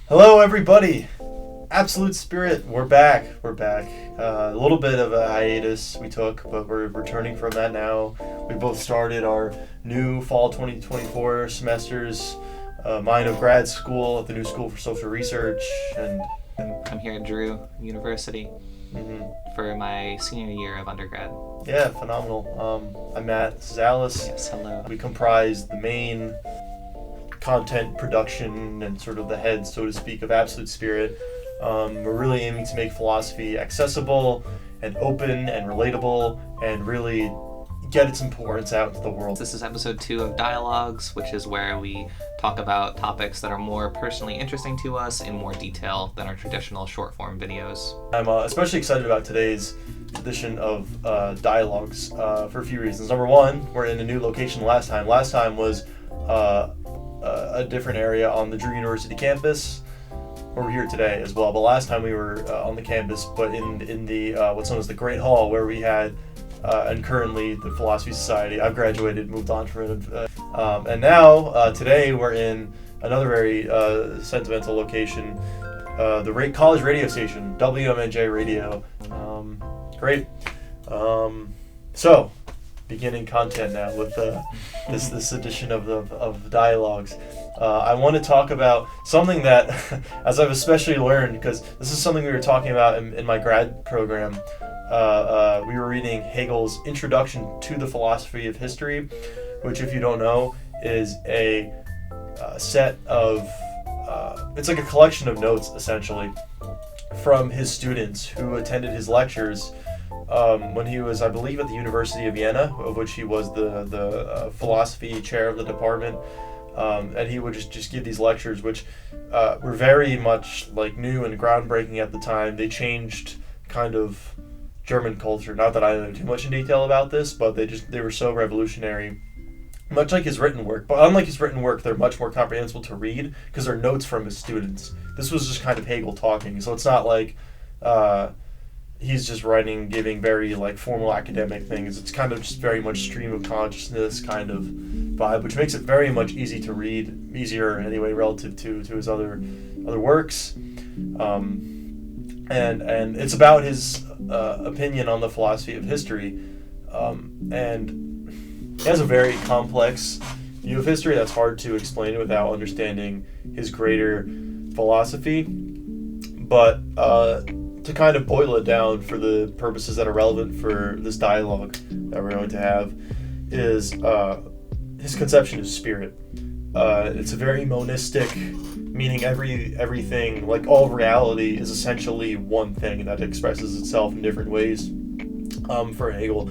Hello, everybody. Absolute Spirit, we're back. A little bit of a hiatus we took, but we're returning from that now. We both started our new fall 2024 semesters. Mine of grad school at the New School for Social Research, and I'm here at Drew University for my senior year of undergrad. Yeah, phenomenal. I'm Matt. This is Alice. Yes, hello. We comprise the main content production and sort of the head, so to speak, of Absolute Spirit. We're really aiming to make philosophy accessible and open and relatable and really get its importance out into the world. This is episode 2 of Dialogues, which is where we talk about topics that are more personally interesting to us in more detail than our traditional short-form videos. I'm especially excited about today's edition of Dialogues for a few reasons. Number one, we're in a new location last time. Last time was a different area on the Drew University campus. We're here today as well, but last time we were on the campus, but in the what's known as the Great Hall, where we had and currently the Philosophy Society. I've graduated, moved on from it, and now today we're in another very sentimental location, the college radio station, WMNJ Radio. Great. So, beginning content now with this edition of Dialogues. I want to talk about something that, as I've especially learned, because this is something we were talking about in my grad program. We were reading Hegel's Introduction to the Philosophy of History, which, if you don't know, is a set of, it's like a collection of notes, essentially, from his students who attended his lectures when he was, I believe, at the University of Vienna, of which he was the philosophy chair of the department. And he would just give these lectures, which were very much like new and groundbreaking at the time. They changed kind of German culture. Not that I know too much in detail about this, but they were so revolutionary. Much like his written work, but unlike his written work, they're much more comprehensible to read because they're notes from his students. This was just kind of Hegel talking, so it's not like he's just writing, giving very like formal academic things. It's kind of just very much stream of consciousness kind of vibe, which makes it very much easy to read, easier anyway relative to his other works. And it's about his opinion on the philosophy of history, and he has a very complex view of history that's hard to explain without understanding his greater philosophy. But to kind of boil it down for the purposes that are relevant for this dialogue that we're going to have is his conception of spirit. It's a very monistic, meaning everything, like all reality, is essentially one thing that expresses itself in different ways for Hegel.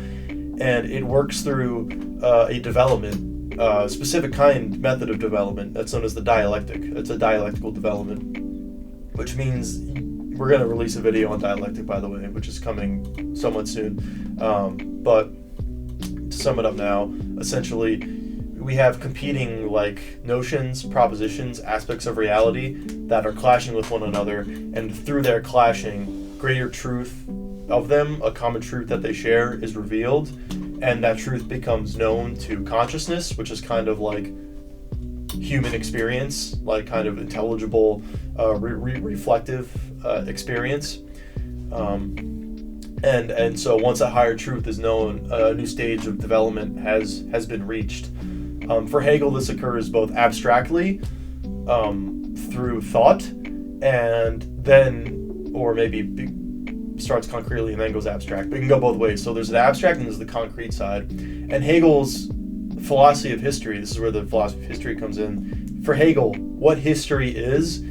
And it works through a development, specific method of development that's known as the dialectic. It's a dialectical development, which means we're going to release a video on dialectic, by the way, which is coming somewhat soon. But to sum it up now, essentially, we have competing like notions, propositions, aspects of reality that are clashing with one another, and through their clashing, greater truth of them, a common truth that they share, is revealed, and that truth becomes known to consciousness, which is kind of like human experience, like kind of intelligible, reflective experience. And so once a higher truth is known, a new stage of development has been reached. For Hegel, this occurs both abstractly, through thought, and then, or maybe starts concretely and then goes abstract. But it can go both ways. So there's the abstract and there's the concrete side. And Hegel's philosophy of history, this is where the philosophy of history comes in. For Hegel, what history is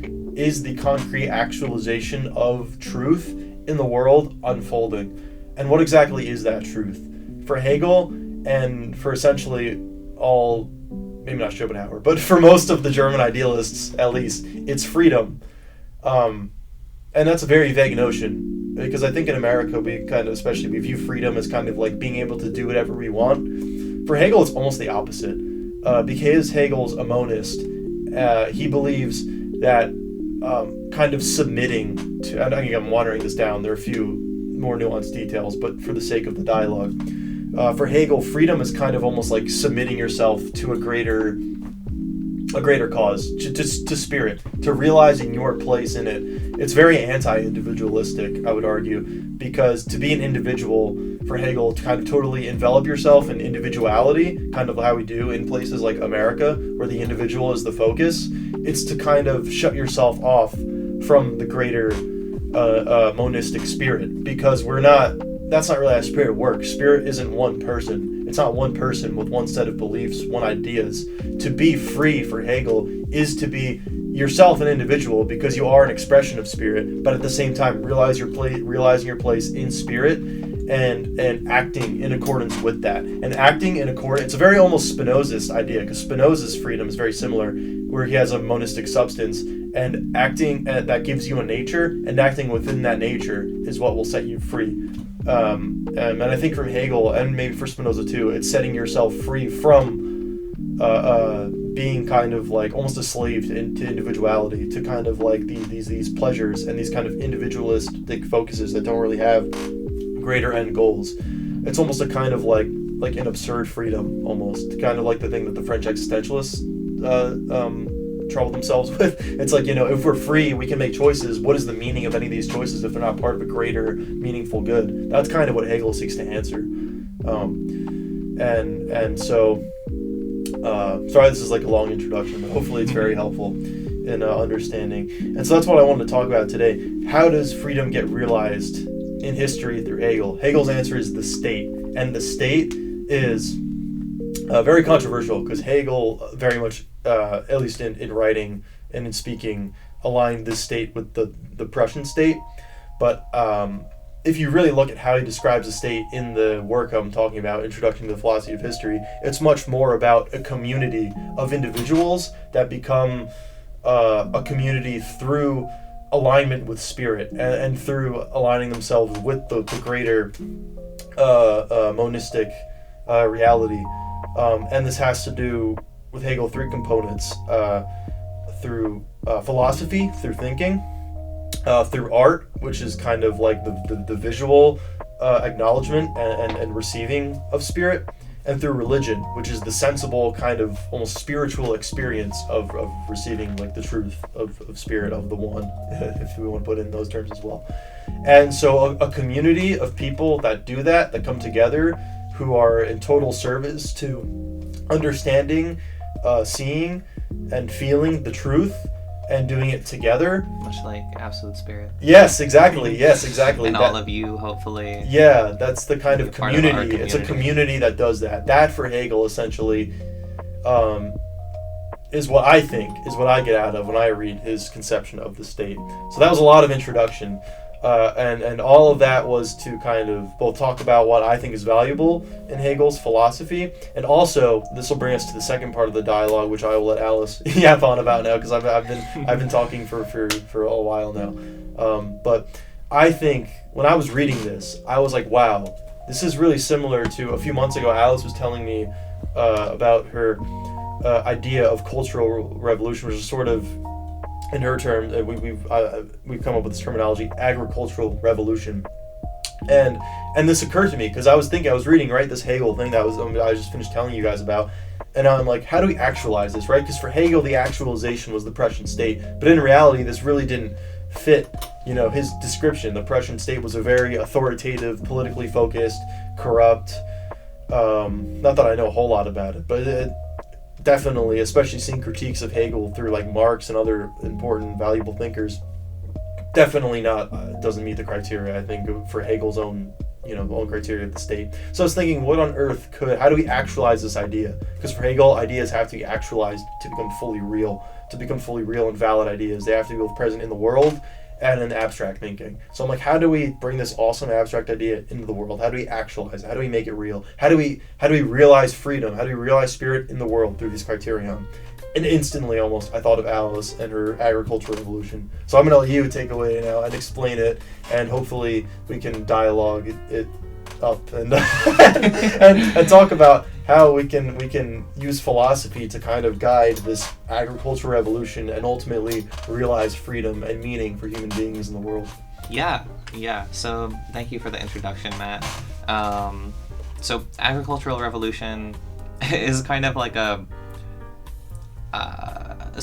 the concrete actualization of truth in the world unfolding. And what exactly is that truth? For Hegel, and for essentially all, maybe not Schopenhauer, but for most of the German idealists, at least, it's freedom. And that's a very vague notion, because I think in America we we view freedom as kind of like being able to do whatever we want. For Hegel, it's almost the opposite. Because Hegel's a monist, he believes that kind of submitting to, I think I'm watering this down, there are a few more nuanced details, but for the sake of the dialogue, for Hegel, freedom is kind of almost like submitting yourself to a greater a greater cause, to spirit, to realizing your place in it. It's very anti-individualistic, I would argue, because to be an individual for Hegel, to kind of totally envelop yourself in individuality, kind of how we do in places like America, where the individual is the focus, it's to kind of shut yourself off from the greater monistic spirit, because that's not really how spirit works. Spirit isn't one person. It's not one person with one set of beliefs, one ideas. To be free for Hegel is to be yourself an individual, because you are an expression of spirit, but at the same time realizing your place in spirit and acting in accordance with that. And acting in accordance, it's a very almost Spinozist idea, because Spinoza's freedom is very similar, where he has a monistic substance, and acting that gives you a nature, and acting within that nature is what will set you free. And I think from Hegel, and maybe for Spinoza too, it's setting yourself free from being kind of like almost a slave to individuality, to kind of like these pleasures and these kind of individualistic focuses that don't really have greater end goals. It's almost a kind of like an absurd freedom, almost kind of like the thing that the French existentialists trouble themselves with. It's like, if we're free, we can make choices. What is the meaning of any of these choices if they're not part of a greater meaningful good? That's kind of what Hegel seeks to answer. And so, sorry, this is like a long introduction, but hopefully it's very helpful in understanding. And so that's what I wanted to talk about today. How does freedom get realized in history through Hegel? Hegel's answer is the state. And the state is very controversial, because Hegel very much, at least in writing and in speaking, aligned this state with the Prussian state. But if you really look at how he describes the state in the work I'm talking about, Introduction to the Philosophy of History, it's much more about a community of individuals that become a community through alignment with spirit, and through aligning themselves with the greater monistic reality. And this has to do with Hegel three components: through philosophy, through thinking, through art, which is kind of like the visual acknowledgement and receiving of spirit, and through religion, which is the sensible kind of almost spiritual experience of receiving like the truth of spirit, of the one, if we want to put it in those terms as well. And so a community of people that do that come together, who are in total service to understanding, seeing, and feeling the truth, and doing it together. Much like Absolute Spirit. Yes, exactly. Yes, exactly. And all of you, hopefully. Yeah, that's the kind of community. Community. It's a community that does that. That for Hegel, essentially, is what I get out of when I read his conception of the state. So that was a lot of introduction. And all of that was to kind of both talk about what I think is valuable in Hegel's philosophy, and also this will bring us to the second part of the dialogue, which I will let Alice yap on about now, because I've been talking for a while now. But I think when I was reading this, I was like, wow, this is really similar to a few months ago. Alice was telling me about her idea of cultural revolution, which is sort of, in her term, we've come up with this terminology, agricultural revolution, and this occurred to me because I was reading this Hegel thing that I just finished telling you guys about, and I'm like, how do we actualize this, right? Because for Hegel, the actualization was the Prussian state, but in reality, this really didn't fit, his description. The Prussian state was a very authoritative, politically focused, corrupt. Not that I know a whole lot about it, but definitely, especially seeing critiques of Hegel through like Marx and other important, valuable thinkers, definitely doesn't meet the criteria, I think, for Hegel's own criteria of the state. So I was thinking, what on earth how do we actualize this idea? Because for Hegel, ideas have to be actualized to become fully real and valid ideas. They have to be both present in the world and in abstract thinking. So I'm like, how do we bring this awesome abstract idea into the world? How do we actualize it? How do we make it real? How do we realize freedom? How do we realize spirit in the world through these criterion? And instantly, almost, I thought of Alice and her agricultural revolution. So I'm going to let you take away now and explain it, and hopefully we can dialogue it up and and talk about how we can use philosophy to kind of guide this agricultural revolution and ultimately realize freedom and meaning for human beings in the world. Yeah. So thank you for the introduction, Matt. So agricultural revolution is kind of like a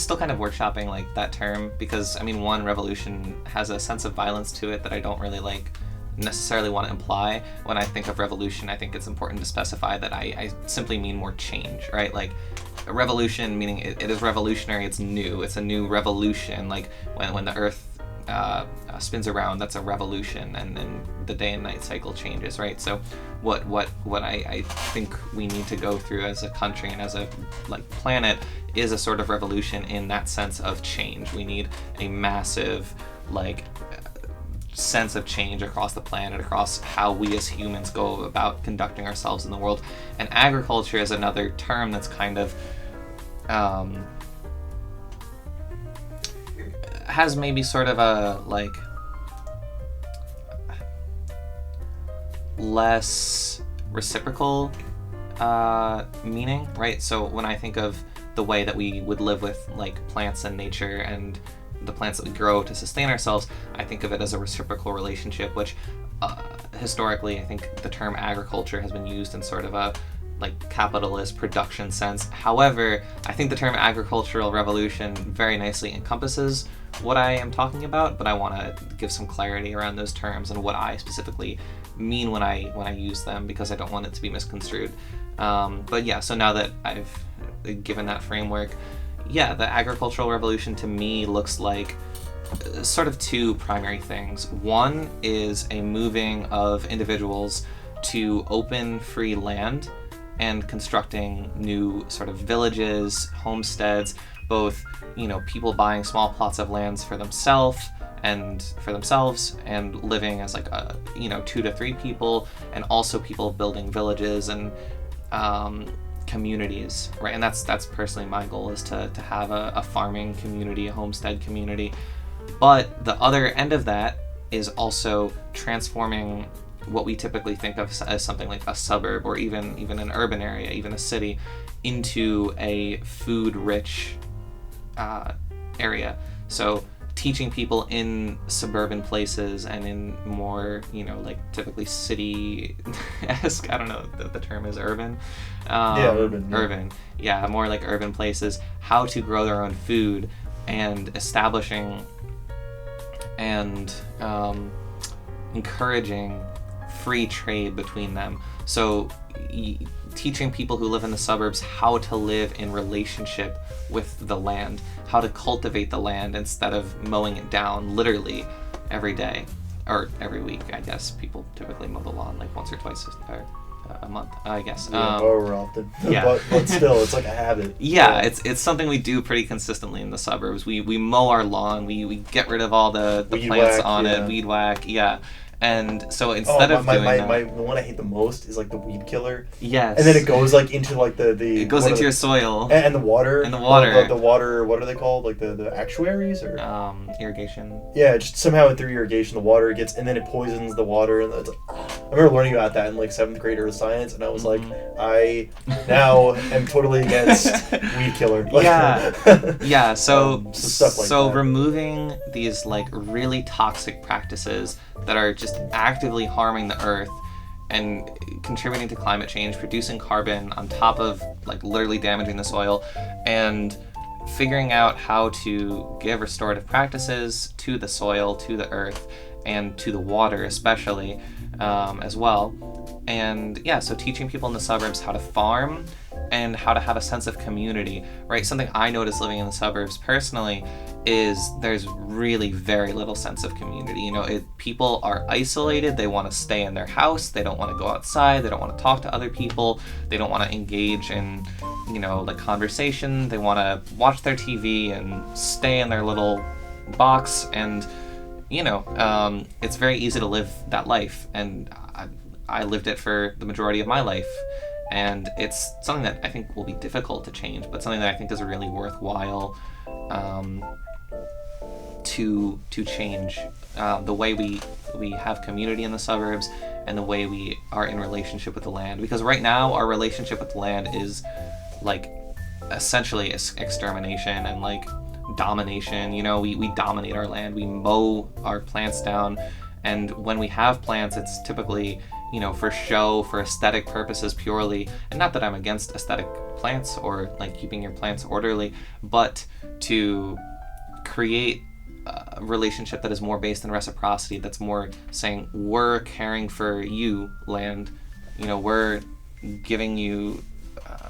still kind of workshopping like that term, because I mean, one, revolution has a sense of violence to it that I don't really like necessarily want to imply. When I think of revolution, I think it's important to specify that I simply mean more change, right? Like a revolution meaning it is revolutionary, it's new, it's a new revolution. Like when the earth spins around, that's a revolution, and then the day and night cycle changes, right? So what I think we need to go through as a country and as a like planet is a sort of revolution in that sense of change. We need a massive like sense of change across the planet, across how we as humans go about conducting ourselves in the world. And agriculture is another term that's kind of has maybe sort of a like less reciprocal meaning, right? So when I think of the way that we would live with like plants and nature and the plants that we grow to sustain ourselves, I think of it as a reciprocal relationship, which historically I think the term agriculture has been used in sort of a like capitalist production sense. However, I think the term agricultural revolution very nicely encompasses what I am talking about, but I want to give some clarity around those terms and what I specifically mean when I use them, because I don't want it to be misconstrued. But yeah, so now that I've given that framework, yeah, the agricultural revolution to me looks like sort of two primary things. One is a moving of individuals to open, free land and constructing new sort of villages, homesteads, both, you know, people buying small plots of lands for themselves and living as like a, you know, 2 to 3 people, and also people building villages and communities, right? And that's personally my goal, is to have a farming community, a homestead community. But the other end of that is also transforming what we typically think of as something like a suburb, or even an urban area, even a city, into a food-rich area. So teaching people in suburban places and in more, you know, like typically city-esque, I don't know, the term is urban. Urban. Yeah. Urban. Yeah, more like urban places, how to grow their own food, and establishing and encouraging free trade between them. So teaching people who live in the suburbs how to live in relationship with the land, how to cultivate the land instead of mowing it down literally every day or every week. I guess people typically mow the lawn like once or twice a month, I guess. More often. Yeah. but still, it's like a habit. Yeah, it's something we do pretty consistently in the suburbs. We mow our lawn, we get rid of all the plants on it, weed whack, yeah. And so instead of doing that, the one I hate the most is like the weed killer. Yes. And then it goes like into like the it goes into your soil. And the water. And the water. The water, what are they called? Like the actuaries or irrigation. Yeah, just somehow through irrigation the water gets, and then it poisons the water, and it's like, I remember learning about that in like 7th grade earth science, and I was like, I now am totally against weed killer. Yeah. Yeah, so stuff like that. Removing these like really toxic practices that are just actively harming the earth and contributing to climate change, producing carbon on top of like literally damaging the soil, and figuring out how to give restorative practices to the soil, to the earth, and to the water especially, as well. And yeah, so teaching people in the suburbs how to farm and how to have a sense of community, right? Something I noticed living in the suburbs personally is there's really very little sense of community. You know, people are isolated. They want to stay in their house. They don't want to go outside. They don't want to talk to other people. They don't want to engage in, you know, like conversation. They want to watch their TV and stay in their little box. And, you know, it's very easy to live that life. And I lived it for the majority of my life. And it's something that I think will be difficult to change, but something that I think is really worthwhile to change, the way we have community in the suburbs and the way we are in relationship with the land. Because right now our relationship with the land is like essentially extermination and like domination. You know, we dominate our land, we mow our plants down, and when we have plants, it's typically, for show, for aesthetic purposes purely. And not that I'm against aesthetic plants or like keeping your plants orderly, but to create a relationship that is more based in reciprocity, that's more saying, we're caring for you, land, we're giving you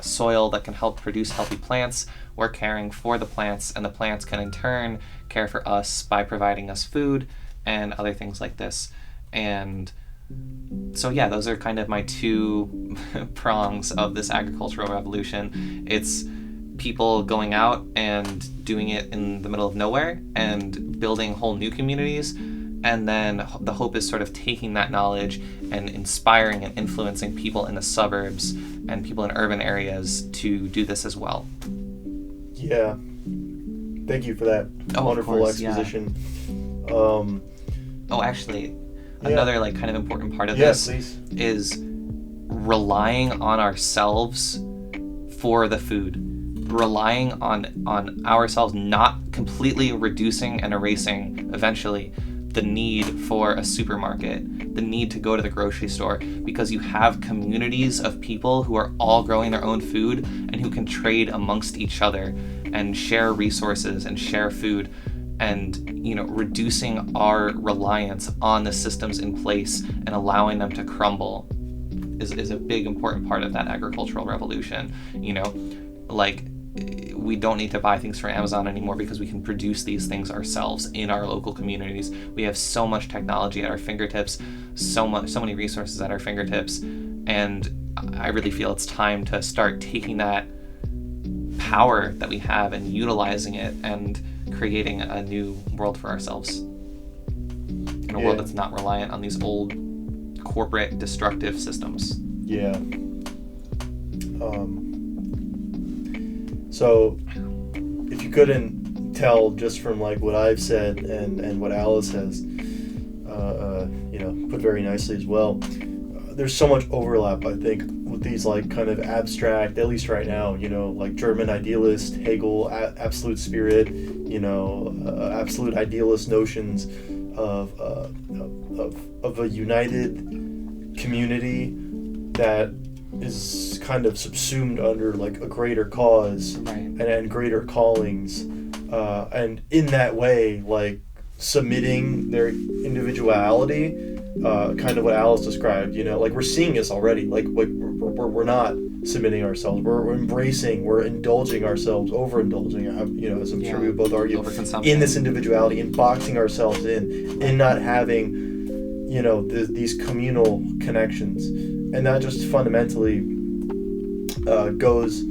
soil that can help produce healthy plants, we're caring for the plants, and the plants can in turn care for us by providing us food and other things like this. And so yeah, those are kind of my two prongs of this agricultural revolution. It's people going out and doing it in the middle of nowhere and building whole new communities, and then the hope is sort of taking that knowledge and inspiring and influencing people in the suburbs and people in urban areas to do this as well. Yeah, thank you for that wonderful exposition. Yeah. Actually, another like kind of important part of this is relying on ourselves for the food. Relying on ourselves, not completely reducing and erasing eventually the need for a supermarket, the need to go to the grocery store, because you have communities of people who are all growing their own food and who can trade amongst each other and share resources and share food. And reducing our reliance on the systems in place and allowing them to crumble is a big important part of that agricultural revolution. Like, we don't need to buy things from Amazon anymore because we can produce these things ourselves in our local communities. We have so much technology at our fingertips, so many resources at our fingertips, and I really feel it's time to start taking that power that we have and utilizing it and creating a new world for ourselves. In a world that's not reliant on these old corporate destructive systems. Yeah. So, if you couldn't tell just from like what I've said and what Alice has, put very nicely as well, there's so much overlap, I think, with these like kind of abstract, at least right now, like German idealist, Hegel, absolute spirit, absolute idealist notions of a united community that is kind of subsumed under like a greater cause, right, and greater callings, and in that way like submitting their individuality, kind of what Alice described, like we're seeing this already, like we're not submitting ourselves, we're embracing, we're indulging ourselves, overindulging, as I'm sure we would both argue, in this individuality, in boxing ourselves in not having these communal connections. And that just fundamentally goes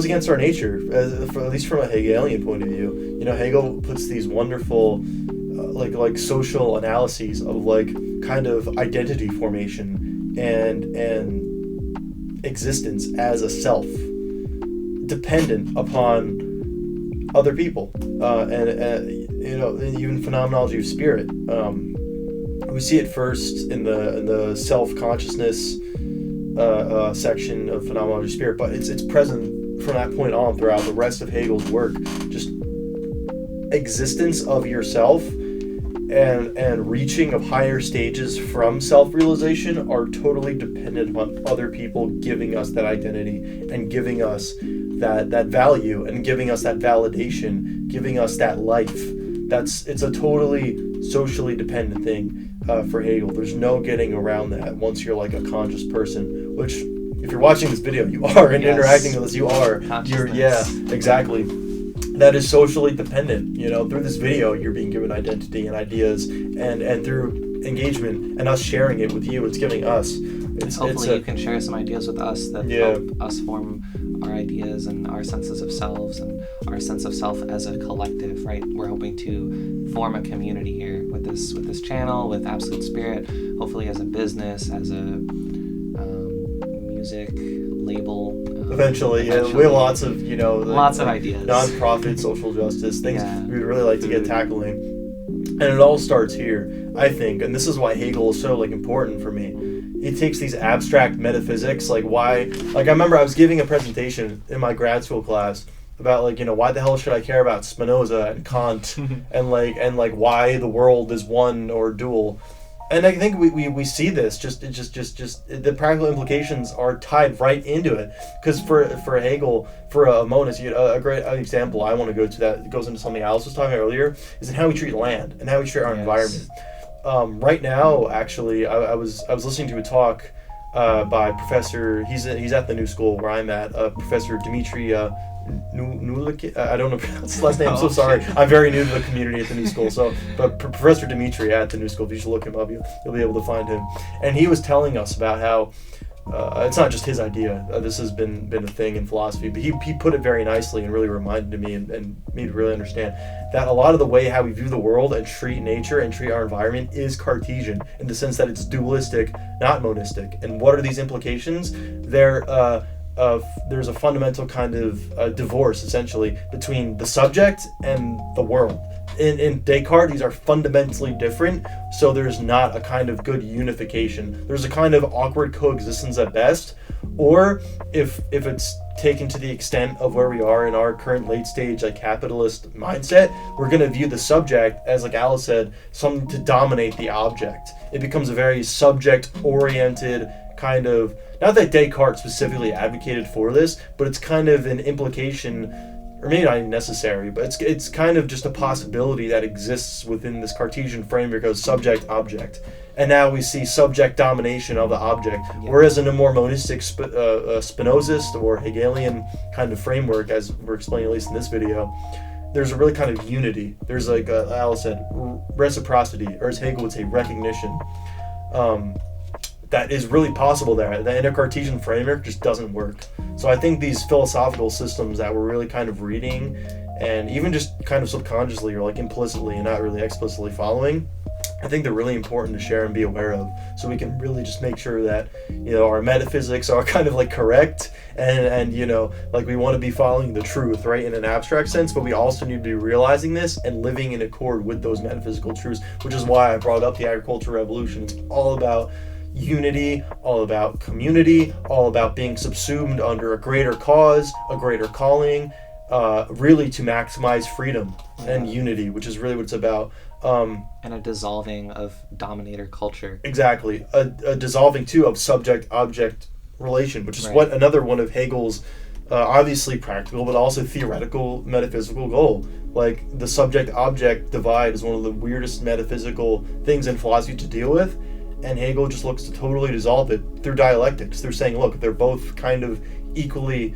against our nature, at least from a Hegelian point of view. Hegel puts these wonderful like social analyses of like kind of identity formation and existence as a self, dependent upon other people, and even phenomenology of spirit. We see it first in the self-consciousness section of phenomenology of spirit, but it's present from that point on throughout the rest of Hegel's work. Just existence of yourself and reaching of higher stages from self-realization are totally dependent upon other people giving us that identity and giving us that value and giving us that validation, giving us that life. It's a totally socially dependent thing. For Hegel, there's no getting around that once you're like a conscious person, which if you're watching this video, you are, and interacting with us, you are. Exactly. That is socially dependent. Through this video, you're being given identity and ideas, and through engagement and us sharing it with you, it's giving us. Hopefully you can share some ideas with us that help us form our ideas and our senses of selves and our sense of self as a collective, right? We're hoping to form a community here with this channel, with Absolute Spirit, hopefully as a business, as a music label. Eventually. We have lots of, lots of ideas. Non-profit, social justice, things we'd really like to get tackling. And it all starts here, I think, and this is why Hegel is so important for me. It takes these abstract metaphysics, I remember I was giving a presentation in my grad school class about why the hell should I care about Spinoza and Kant and why the world is one or dual, And I think we see this just the practical implications are tied right into it, because for Hegel, for a monist, a great example I want to go to that goes into something Alice was talking about earlier, is in how we treat land and how we treat our environment. Right now, actually, I was listening to a talk by Professor. He's at the New School where I'm at. Professor Dmitry. I don't know pronounce his last name. I'm so sorry. I'm very new to the community at the New School. So, but Professor Dmitry at the New School, if you should look him up, you'll be able to find him. And he was telling us about how it's not just his idea. This has been a thing in philosophy, but he put it very nicely and really reminded me and made me really understand that a lot of the way how we view the world and treat nature and treat our environment is Cartesian, in the sense that it's dualistic, not monistic. And what are these implications? There's a fundamental kind of divorce, essentially, between the subject and the world. In Descartes, these are fundamentally different, so there's not a kind of good unification. There's a kind of awkward coexistence at best, or if it's taken to the extent of where we are in our current late stage capitalist mindset, we're going to view the subject as, like Alice said, something to dominate the object. It becomes a very subject-oriented kind of, not that Descartes specifically advocated for this, but it's kind of an implication, or maybe not even necessary, but it's kind of just a possibility that exists within this Cartesian framework of subject-object. And now we see subject domination of the object, whereas in a more monistic Spinozist or Hegelian kind of framework, as we're explaining at least in this video, there's a really kind of unity. There's, like Alice said, reciprocity, or as Hegel would say, recognition. That is really possible there. The inner Cartesian framework just doesn't work. So I think these philosophical systems that we're really kind of reading, and even just kind of subconsciously or like implicitly and not really explicitly following, I think they're really important to share and be aware of, so we can really just make sure that, our metaphysics are kind of like correct, and like we want to be following the truth, right, in an abstract sense, but we also need to be realizing this and living in accord with those metaphysical truths, which is why I brought up the agricultural revolution. It's all about unity, all about community, all about being subsumed under a greater cause, a greater calling, really to maximize freedom and unity, which is really what it's about. And a dissolving of dominator culture. Exactly. A dissolving, too, of subject-object relation, which is what another one of Hegel's obviously practical, but also theoretical metaphysical goal. Like, the subject-object divide is one of the weirdest metaphysical things in philosophy to deal with, and Hegel just looks to totally dissolve it through dialectics. They're saying, look, they're both kind of equally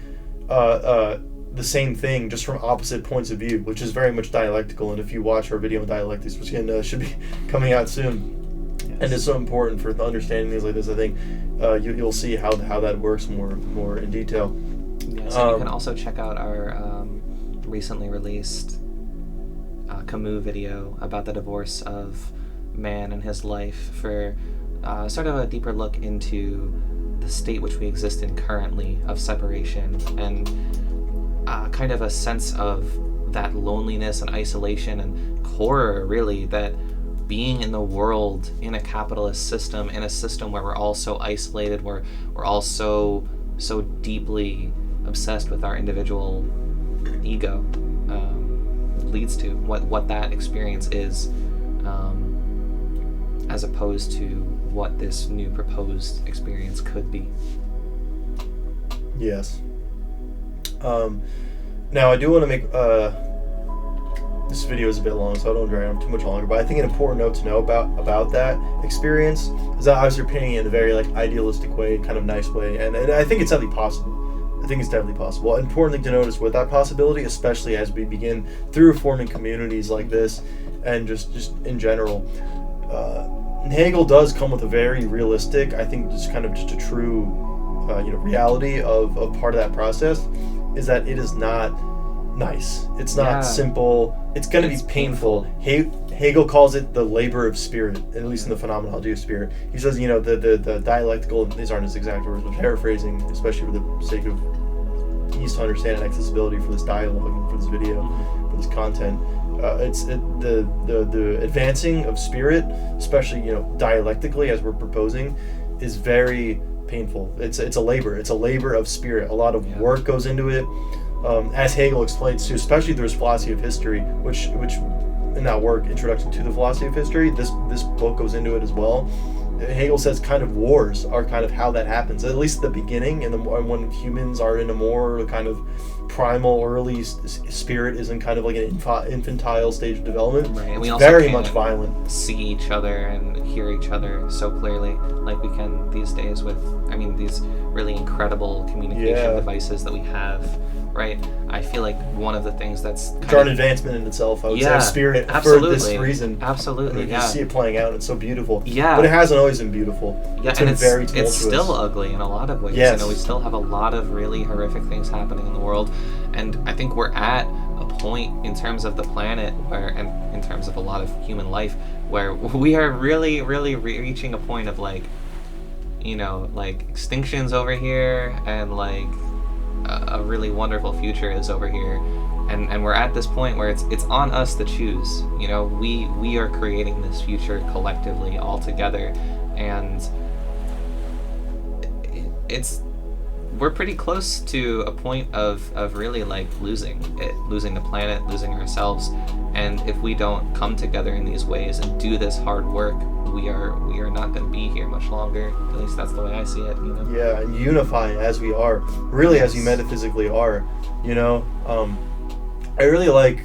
the same thing, just from opposite points of view, which is very much dialectical. And if you watch our video on dialectics, which should be coming out soon, and it's so important for understanding things like this, I think you'll see how that works more in detail. Yeah, so you can also check out our recently released Camus video about the divorce of man and his life, for sort of a deeper look into the state which we exist in currently of separation, and kind of a sense of that loneliness and isolation and horror, really, that being in the world, in a capitalist system, in a system where we're all so isolated, where we're all so deeply obsessed with our individual ego, leads to what that experience is, as opposed to what this new proposed experience could be. Yes. Now I do want to make this video is a bit long, so I don't drag on too much longer, but I think an important note to know about that experience is that obviously you're painting it in a very idealistic way, kind of nice way, and I think it's definitely possible. I think it's definitely possible. An important thing to notice with that possibility, especially as we begin through forming communities like this, and just in general, Hegel does come with a very realistic, I think just a true reality of part of that process, is that it is not nice. It's not simple. It's going to be painful. Hegel calls it the labor of spirit, at least in the phenomenology of spirit. He says, the dialectical, these aren't his exact words, but paraphrasing, especially for the sake of ease to understand and accessibility for this dialogue and for this video, for this content. It's the advancing of spirit, especially dialectically as we're proposing, is very painful. It's a labor. It's a labor of spirit. A lot of work goes into it. As Hegel explains too, especially through his philosophy of history, which in that work, Introduction to the Philosophy of History, this book goes into it as well. Hegel says kind of wars are kind of how that happens, at least at the beginning, and when humans are in a more kind of primal early spirit is in kind of like an infantile stage of development. Right, and it's we also very can't much violent. See each other and hear each other so clearly like we can these days with, these really incredible communication devices that we have. Right, I feel like one of the things that's kind of an advancement in itself, I would say, of spirit for this reason. Absolutely, you see it playing out, and it's so beautiful. Yeah, but it hasn't always been beautiful. Yeah, it's been very tumultuous. It's still ugly in a lot of ways. Yes. We still have a lot of really horrific things happening in the world, and I think we're at a point in terms of the planet where, and in terms of a lot of human life, where we are really, really reaching a point of extinction's over here, and a really wonderful future is over here, and we're at this point where it's on us to choose. We are creating this future collectively all together, and we're pretty close to a point of really losing the planet, losing ourselves, and if we don't come together in these ways and do this hard work, we are not going to be here much longer. At least that's the way I see it. Yeah, and unify as we are, really, as we metaphysically are. I really like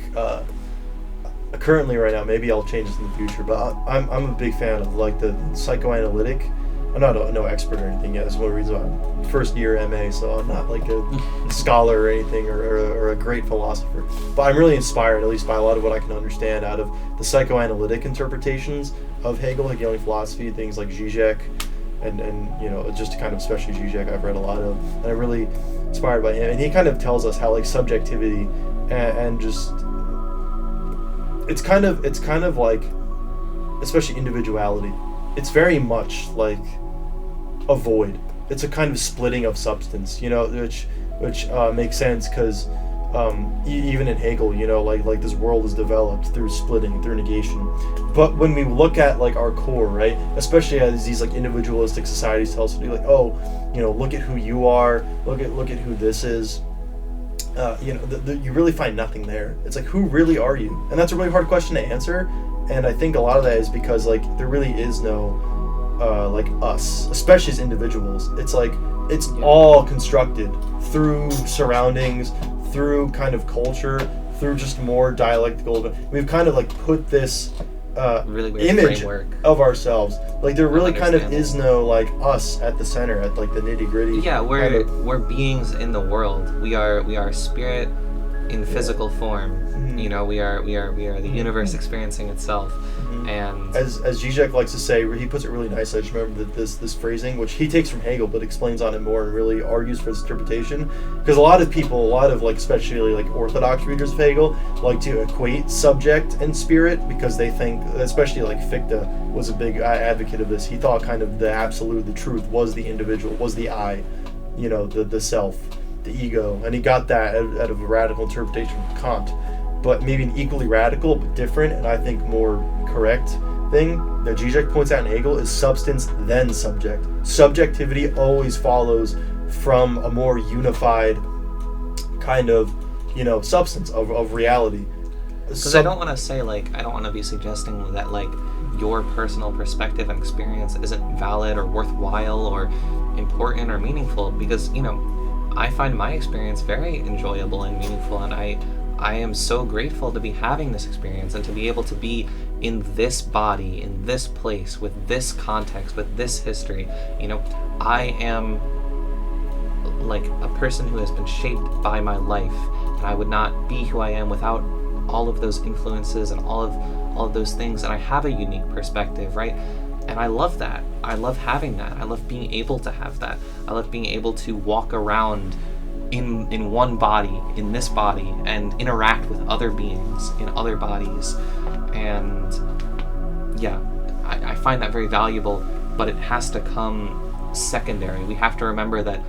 currently right now. Maybe I'll change this in the future, but I'm a big fan of the psychoanalytic. I'm not no expert or anything yet. That's one reason why I'm first year MA, so I'm not a scholar or anything or a great philosopher. But I'm really inspired, at least by a lot of what I can understand out of the psychoanalytic interpretations of Hegelian philosophy, things like Zizek, and just kind of especially Zizek I've read a lot of, and I'm really inspired by him. And he kind of tells us how subjectivity and just it's kind of especially individuality. It's very much like a void. It's a kind of splitting of substance, which makes sense because even in Hegel, this world is developed through splitting, through negation. But when we look at our core, right, especially as these individualistic societies tell us to do, look at who you are, look at who this is. You really find nothing there. It's who really are you? And that's a really hard question to answer. And I think a lot of that is because there really is no us, especially as individuals. It's all constructed through surroundings, through kind of culture, through just more dialectical. We've kind of put this really weird image framework of ourselves. There really kind of is no us at the center, at the nitty gritty. Yeah, we're beings in the world. We are spirit in physical form. Mm-hmm. We are the universe experiencing itself. Mm-hmm. And as Zizek likes to say, he puts it really nice. I just remember that this phrasing, which he takes from Hegel, but explains on it more and really argues for its interpretation. Because a lot of people, especially Orthodox readers of Hegel, like to equate subject and spirit because they think, especially Fichte was a big advocate of this. He thought kind of the absolute, the truth was the individual, was the I, the self, the ego, and he got that out of a radical interpretation from Kant. But maybe an equally radical but different, and I think more correct thing that Zizek points out in Hegel is substance then subject. Subjectivity always follows from a more unified kind of, substance of reality. Because I don't want to say I don't want to be suggesting that your personal perspective and experience isn't valid or worthwhile or important or meaningful, because I find my experience very enjoyable and meaningful, and I am so grateful to be having this experience and to be able to be in this body, in this place, with this context, with this history. I am a person who has been shaped by my life, and I would not be who I am without all of those influences and all of those things, and I have a unique perspective, right? And I love that. I love having that. I love being able to have that. I love being able to walk around in one body, in this body, and interact with other beings in other bodies. And yeah, I find that very valuable, but it has to come secondary. We have to remember that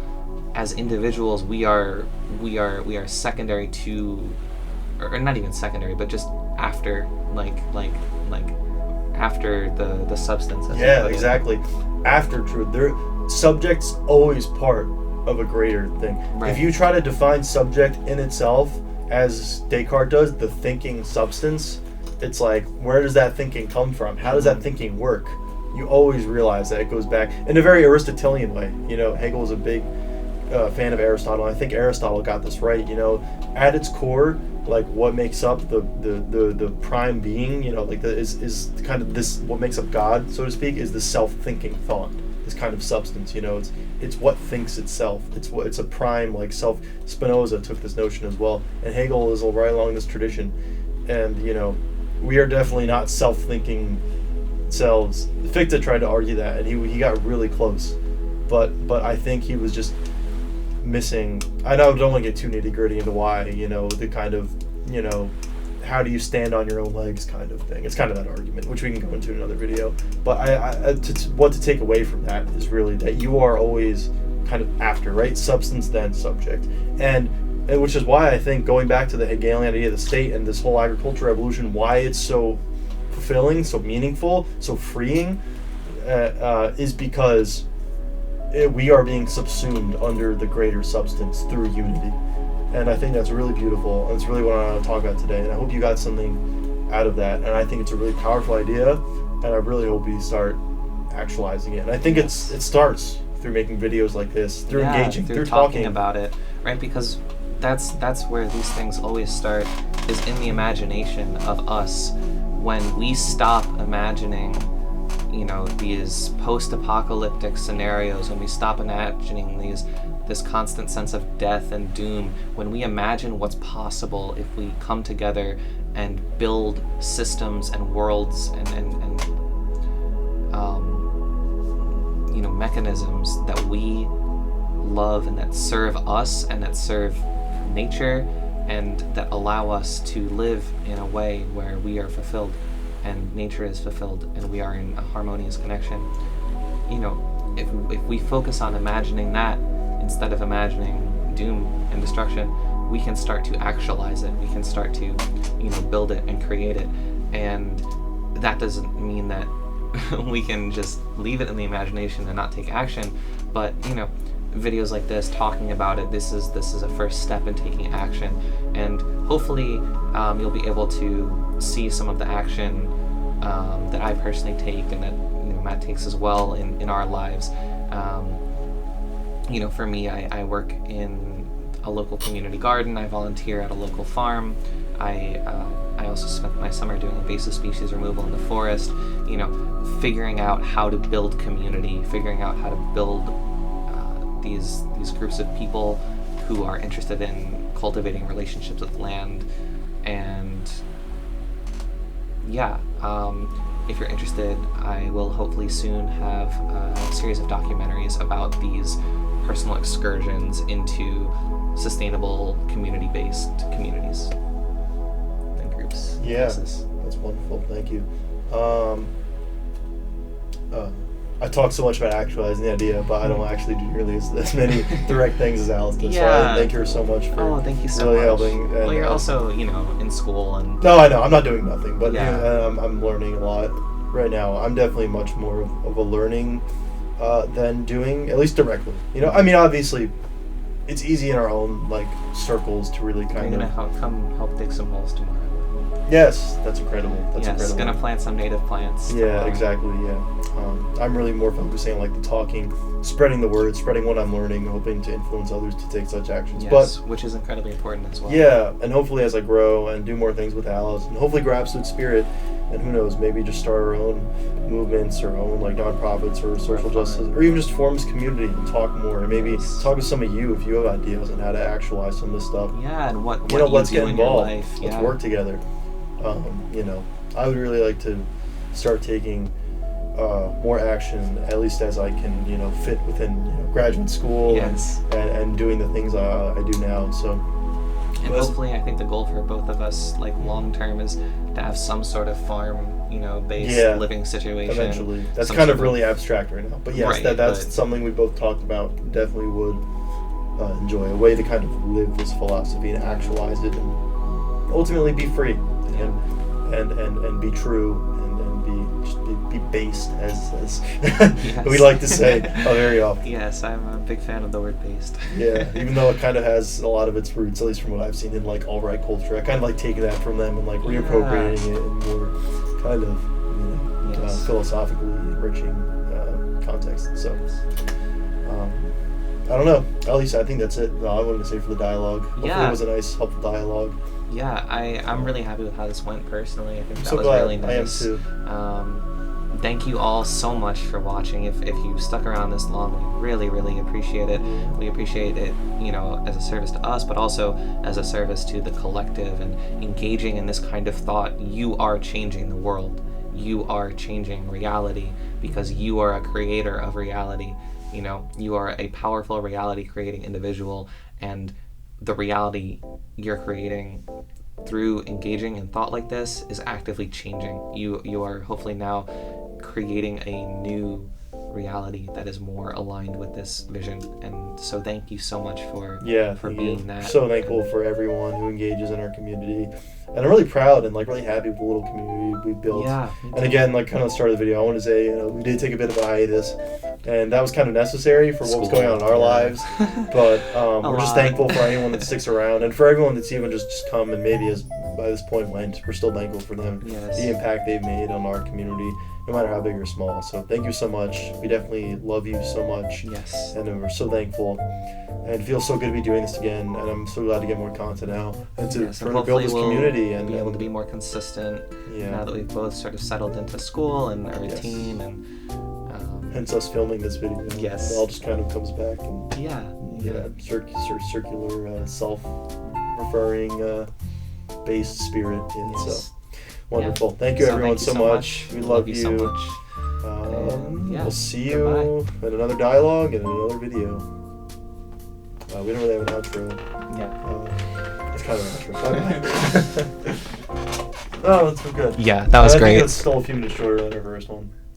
as individuals, we are secondary to, or not even secondary, but just after, after the substance. Yeah, exactly. After truth, subject's always part of a greater thing. Right. If you try to define subject in itself, as Descartes does, the thinking substance, it's like, where does that thinking come from? How does that thinking work? You always realize that it goes back in a very Aristotelian way. Hegel was a big fan of Aristotle. I think Aristotle got this right. At its core, like what makes up the prime being, is kind of this, what makes up God, so to speak, is the self-thinking thought, this kind of substance. It's what thinks itself. It's a prime, like self. Spinoza took this notion as well, and Hegel is right along this tradition. And we are definitely not self-thinking selves. Fichte tried to argue that, and he got really close, but I think he was just missing. I don't want to get too nitty-gritty into why, the kind of, how do you stand on your own legs kind of thing. It's kind of that argument, which we can go into in another video. But what to take away from that is really that you are always kind of after, right? Substance then subject. And which is why I think, going back to the Hegelian idea of the state and this whole agricultural revolution, why it's so fulfilling, so meaningful, so freeing, is because we are being subsumed under the greater substance through unity. And I think that's really beautiful, and it's really what I want to talk about today. And I hope you got something out of that. And I think it's a really powerful idea, and I really hope we start actualizing it. And I think it starts through making videos like this, through engaging, through talking about it, right? Because that's where these things always start, is in the imagination of us. When we stop imagining, these post-apocalyptic scenarios, when we stop imagining this constant sense of death and doom, when we imagine what's possible if we come together and build systems and worlds and mechanisms that we love and that serve us and that serve nature and that allow us to live in a way where we are fulfilled and nature is fulfilled and we are in a harmonious connection. If we focus on imagining that instead of imagining doom and destruction, we can start to actualize it. We can start to, build it and create it. And that doesn't mean that we can just leave it in the imagination and not take action. But, videos like this, talking about it, this is a first step in taking action. And hopefully you'll be able to see some of the action that I personally take and that Matt takes as well in our lives. For me, I work in a local community garden. I volunteer at a local farm. I also spent my summer doing invasive species removal in the forest. Figuring out how to build community, figuring out how to build these groups of people who are interested in cultivating relationships with land. And if you're interested, I will hopefully soon have a series of documentaries about these personal excursions into sustainable community-based communities and groups. Yeah, that's wonderful. Thank you. I talk so much about actualizing the idea, but I don't actually do nearly as many direct things as Alice does. Yeah. So I thank her so much for thank you so really much. helping. And, well, you're also, in school and... No, I know. I'm not doing nothing, but Yeah. I'm learning a lot right now. I'm definitely much more of a learning than doing, at least directly. Obviously, it's easy in our own circles to really kind You're of... gonna come help dig some holes tomorrow. Yes, that's incredible. That's yes, incredible. Gonna plant some native plants. Yeah, tomorrow. exactly. Yeah, I'm really more focusing on the talking, spreading the word, spreading what I'm learning, hoping to influence others to take such actions. Yes, which is incredibly important as well. Yeah, and hopefully as I grow and do more things with Alice, and hopefully grow Absolute Spirit, and who knows, maybe just start our own movements, or own nonprofits, or social justice, or even just form this community and talk more, and maybe talk with some of you if you have ideas on how to actualize some of this stuff. Yeah, and what let's you get do involved. in your life. Let's work together. I would really like to start taking more action, at least as I can, fit within graduate school. Yes. and doing the things I do now. So, and hopefully, I think the goal for both of us, long term, is to have some sort of farm, based living situation. Eventually, that's kind of really abstract right now. But yes, right, that's something we both talked about. Definitely would enjoy a way to kind of live this philosophy and actualize it, and ultimately be free and be true and be based, as Yes. we like to say very often. Yes, I'm a big fan of the word based. Yeah, even though it kind of has a lot of its roots, at least from what I've seen in like alt-right culture, I kind of like taking that from them and like reappropriating it in more kind of Yes. philosophically enriching context. So I don't know. At least I think that's it. I wanted to say for the dialogue. Hopefully it was a nice, helpful dialogue. Yeah, I'm really happy with how this went personally. I think I'm that so was glad. really nice. I am too. Thank you all so much for watching. If you stuck around this long, we really, really appreciate it. We appreciate it, as a service to us, but also as a service to the collective and engaging in this kind of thought. You are changing the world. You are changing reality because you are a creator of reality. You are a powerful reality creating individual, and the reality you're creating through engaging in thought like this is actively changing. You are hopefully now creating a new reality that is more aligned with this vision. And so thank you so much for being that. So thankful for everyone who engages in our community. And I'm really proud and like really happy with the little community we built. Yeah. And again, like kind of the start of the video, I want to say, we did take a bit of a hiatus, and that was kind of necessary for what was going on in our lives. But we're just thankful for anyone that sticks around, and for everyone that's even just come and maybe has by this point went. We're still thankful for them, the impact they've made on our community, no matter how big or small. So thank you so much. We definitely love you so much. Yes. And we're so thankful. And it feels so good to be doing this again. And I'm so glad to get more content out and to further build this community. And be able to be more consistent now that we've both sort of settled into school and a routine. And hence us filming this video. Yes. It all just kind of comes back. And, circular, self-referring, based spirit. And so wonderful. Thank you, everyone, so much. We love you so much. We'll see you in another dialogue and in another video. We don't really have an outro. Yeah. It's kind of an outro. Bye-bye. Oh, that's so good. Yeah, that was great. I think it's still a few minutes shorter than our first one.